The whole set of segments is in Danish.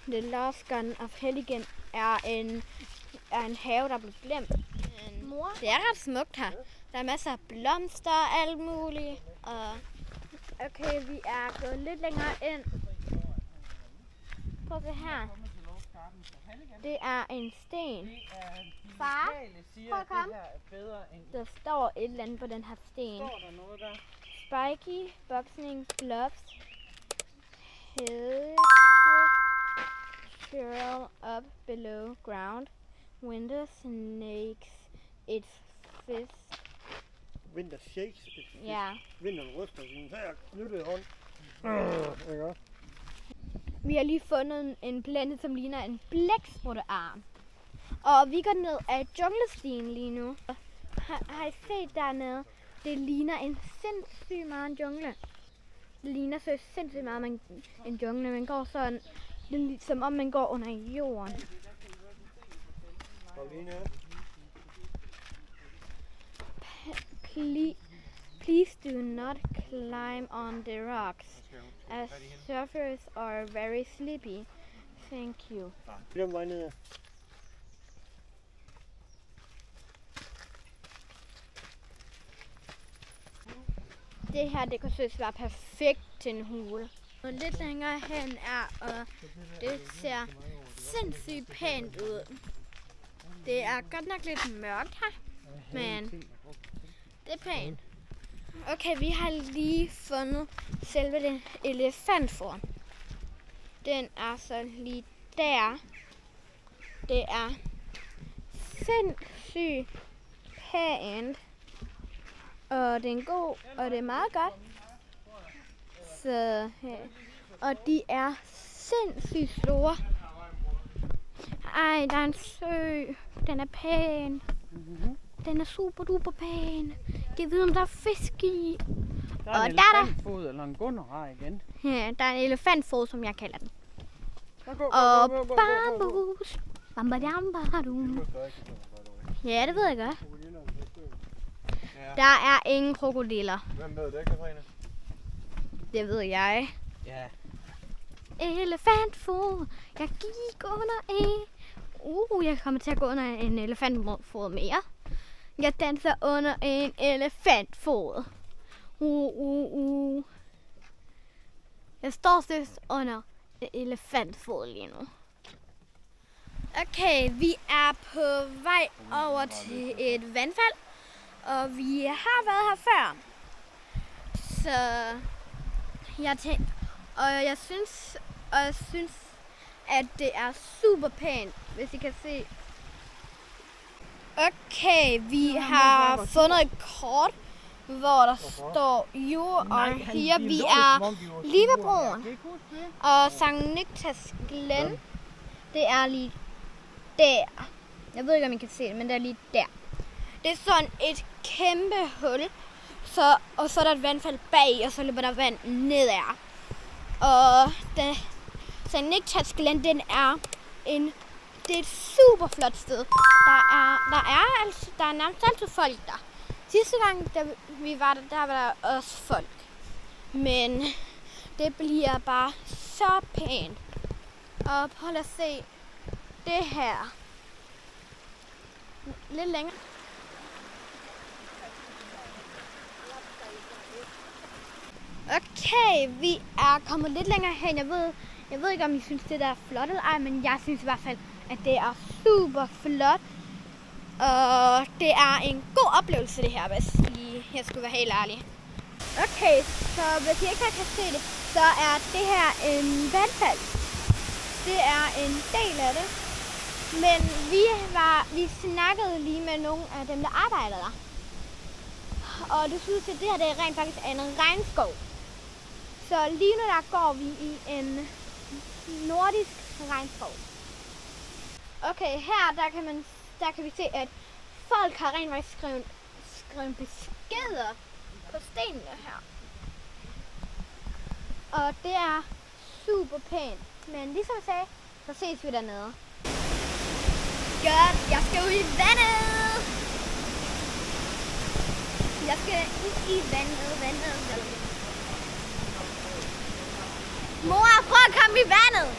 The Lost Garden of Helgen er en have, der er blevet glemt. Det er ret smukt her. Der er masser af blomster og alt muligt. Okay, vi er gået lidt længere ind. Prøv at se her. Det er en sten. Far, prøv at komme. Der står et eller andet på den her sten. Spiky, boxing, gloves, head, curl up below ground, winter snakes, its fist. Winter shakes its fist. Ja. Vinteren ryster sin her knyttede hånd. Vi har lige fundet en plante, som ligner en blæksprutte-arm. Og vi går ned ad junglestien lige nu. Har I set dernede? Det ligner en sindssygt meget en jungle. Det ligner så sindssygt meget en jungle. Man går sådan, det er som om man går under jorden. Please do not climb on the rocks, as surfers are very sleepy. Thank you. Det her, det kan synes være perfekt til en hule. Og lidt længere hen og det ser sindssygt pænt ud. Det er godt nok lidt mørkt her, men det er pænt. Okay, vi har lige fundet selve den elefantform. Den er så lige der. Det er sindssygt pænt. Og det er god, og det er meget godt. Så, og de er sindssygt store. Ej, der er en sø. Den er pæn. Den er super duper pæn. Jeg ved, om der er fisk i. Der er en elefantfod eller en gunderar igen. Ja, der er en elefantfod, som jeg kalder den. Og bambus. Bambadambadum. Ja, det ved jeg godt. Der er ingen krokodiller. Hvem ved det, Katrine? Det ved jeg. Ja. Elefantfod. Jeg gik under en. Jeg kommer til at gå under en elefantfod mere. Jeg danser under en elefantfod. Jeg står seriøst under en elefantfod lige nu. Okay, vi er på vej over til et vandfald. Og vi har været her før. Så jeg synes, at det er super pænt, hvis I kan se. Okay, vi har fundet et kort, hvor der står jord og her. Vi er lige ved broen. Og Sankt Nyctas Glen, det er lige der. Jeg ved ikke, om I kan se det, men det er lige der. Det er sådan et kæmpe hul, og så er der et vandfald bag, og så løber der vand nedad. Og Sankt Nyctas Glen, det er et super flot sted. Der er nærmest altid folk der. Sidste gang, da vi var der var der også folk. Men det bliver bare så pænt. Og prøv at se det her. Lidt længere. Okay, vi er kommet lidt længere hen. Jeg ved ikke, om I synes, det der er flot eller ej, men jeg synes i hvert fald, at det er super flot. Og det er en god oplevelse, det her, hvis jeg skulle være helt ærlig. Okay, så hvis I ikke kan se det, så er det her en vandfald. Det er en del af det. Men vi snakkede lige med nogle af dem, der arbejder der. Og det synes at det her det er rent faktisk en regnskov. Så lige nu der går vi i en nordisk regnskov. Okay, her der kan vi se, at folk har rent faktisk skrevet beskeder på stenene her. Og det er super pænt. Men ligesom jeg sagde, så ses vi dernede. Godt, jeg skal ud i vandet! Jeg skal ud i vandet. Mor, prøv at komme dem i vandet.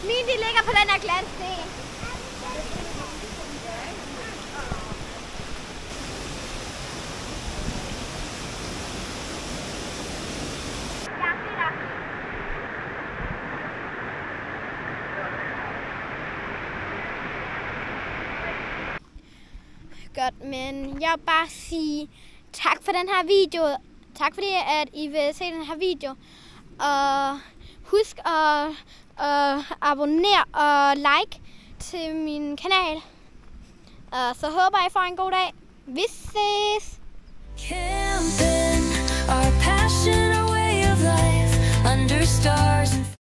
Mine, de ligger på den her glatsten. Godt, men jeg vil bare sige tak for den her video. Tak fordi, at I vil se den her video. Og husk at abonnere og like til min kanal. Og så håber jeg, I får en god dag. Vi ses! Camping, our passion, our way of life, under stars.